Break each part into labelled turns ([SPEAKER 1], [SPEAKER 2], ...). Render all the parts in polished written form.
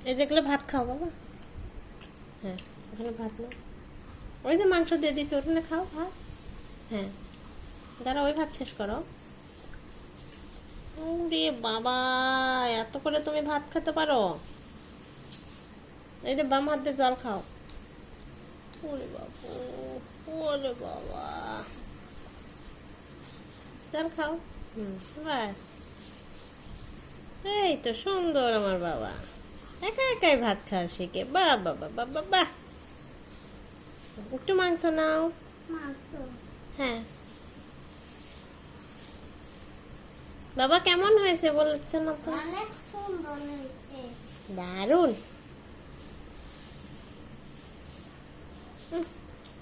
[SPEAKER 1] এই যেগুলো ভাত খাও বাবা। হ্যাঁ, এখানে ভাত নাও। ওই যে মাংস দিয়ে দিছি ওখানে খাও ভাত। হ্যাঁ, দাঁড়া ওই ভাত শেষ করো। ওরে বাবা, এত করে তুমি ভাত খেতে পারো? এই যে বাম হাত দিয়ে জল খাও। ওরে বাবু, ওরে বাবা, জল খাও। ব্যাস, এই তো সুন্দর আমার বাবা, একা একাই ভাত খাওয়া শিখে। বাহ বাবা বাবা বাহ। একটু মাংস নাও। হ্যাঁ বাবা, কেমন হয়েছে বলছে না তো?
[SPEAKER 2] অনেক সুন্দর হয়েছে।
[SPEAKER 1] দারুণ।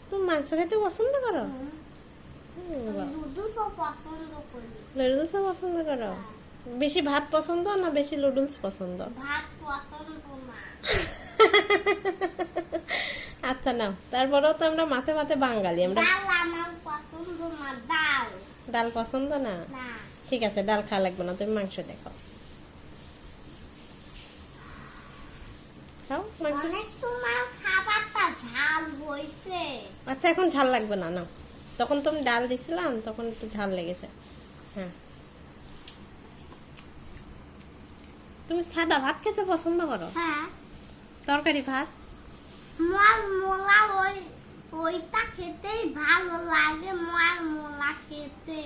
[SPEAKER 1] তুমি মাংস খেতে পছন্দ করো?
[SPEAKER 2] নুডলসও পছন্দ করি।
[SPEAKER 1] নুডলস পছন্দ করো? বেশি ভাত পছন্দ না বেশি নুডলস পছন্দ?
[SPEAKER 2] ভাত পছন্দ না।
[SPEAKER 1] আচ্ছা নাও, তারপরেও তো আমরা মাছে ভাতে বাঙালি। আমরা
[SPEAKER 2] ডাল আমার পছন্দ না। ডাল
[SPEAKER 1] ডাল পছন্দ না?
[SPEAKER 2] না।
[SPEAKER 1] ঠিক আছে, ডাল খাওয়া লাগবে না, তুমি মাংস দেখো। খাও মাংস।
[SPEAKER 2] অনেক তোমার খাবারটা ঝাল হয়েছে।
[SPEAKER 1] আচ্ছা এখন ঝাল লাগবে না, নাও। তখন তুমি ডাল দিছিলাম, তখন একটু ঝাল লেগেছে। হ্যাঁ, তুমি সাদা ভাত খেতে পছন্দ করো?
[SPEAKER 2] হ্যাঁ,
[SPEAKER 1] তরকারি ভাত?
[SPEAKER 2] মোলা ওইটা খেতেই ভালো লাগে। মোলা খেতে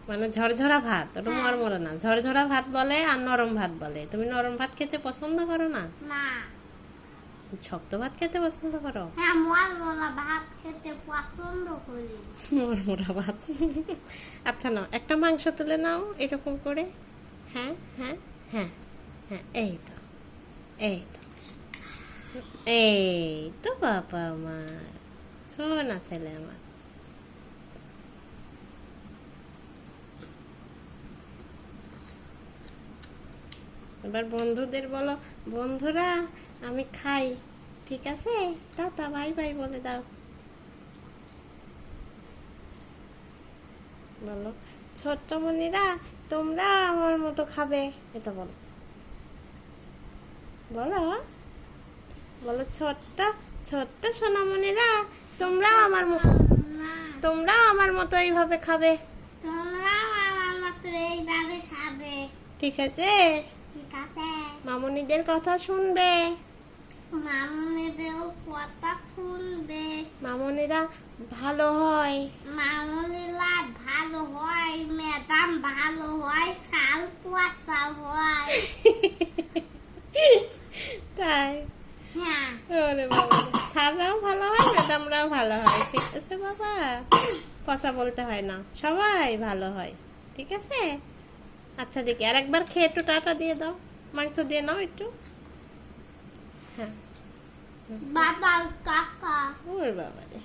[SPEAKER 1] মানে ঝরঝরা ভাত, ওটা
[SPEAKER 2] হ্যাঁ।
[SPEAKER 1] মরমরা না, ঝরঝরা ভাত বলে আর নরম ভাত বলে। তুমি নরম ভাত খেতে পছন্দ করো না?
[SPEAKER 2] না।
[SPEAKER 1] শক্ত ভাত খেতে পছন্দ করো?
[SPEAKER 2] হ্যাঁ, মোলা ভাত খেতে পছন্দ করি।
[SPEAKER 1] মরমরা ভাত। আচ্ছা নাও, একটা মাংস তুলে নাও এরকম করে। হ্যাঁ হ্যাঁ হ্যাঁ হ্যাঁ, এই তো, এই তো, এই তো বাবা আমার সোনা ছেলে আমার। এবার বন্ধুদের বলো, বন্ধুরা আমি খাই, ঠিক আছে? দাও তা বাই বাই বলে দাও। বলো, ছোট্ট মনিরা তোমরা আমার মতো খাবে, এটা বলো। বলো, বলো ছোট্ট ছোট্ট সোনামণিরা তোমরা আমার
[SPEAKER 2] না,
[SPEAKER 1] তোমরা আমার মতো এইভাবে খাবে,
[SPEAKER 2] তোমরা আমার মতো এইভাবে খাবে।
[SPEAKER 1] ঠিক আছে?
[SPEAKER 2] ঠিক আছে।
[SPEAKER 1] মামুনিদের কথা শুনবে,
[SPEAKER 2] মামুনিদেরও কথা শুনবে।
[SPEAKER 1] মামুনিরা ভালো হয়,
[SPEAKER 2] মামুনিরা ভালো হয়, ম্যাডাম ভালো হয়, শাল পোয়াচা হয়।
[SPEAKER 1] তাই?
[SPEAKER 2] হ্যাঁ,
[SPEAKER 1] ওরে বাবা, স্যাররাও ভালো হয়, ম্যাডামরাও ভালো হয়, ঠিক আছে বাবা? কথা বলতে হয় না, সবাই ভালো হয়, ঠিক আছে? আচ্ছা দেখি আর একবার খেয়ে একটু টাটা দিয়ে দাও, মাংস দিয়ে নাও একটু। হ্যাঁ,
[SPEAKER 2] বাবা কাকা।
[SPEAKER 1] ওরে বাবা রে।